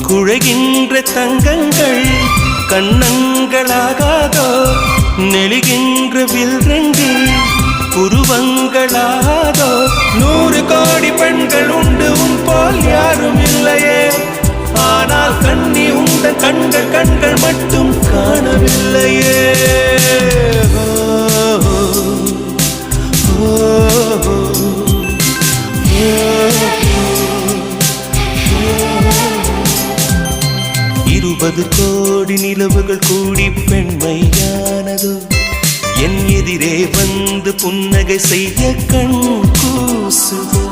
குழைகின்ற தங்கங்கள் கண்ணங்களாகாதோ நெளிகின்ற வில்ரங்கில் புருவங்களாகாதோ 100 கோடி பெண்கள் உண்டு உன் போல் யாரும் இல்லையே ஆனால் கண்ணி உண்ட கண்கள் கண்கள் மட்டும் காணவில்லையே இருபது கோடி நிலவுகள் கூடி பெண்மையானதோ என் எதிரே வந்து புன்னகை செய்ய கண் கூசுதோ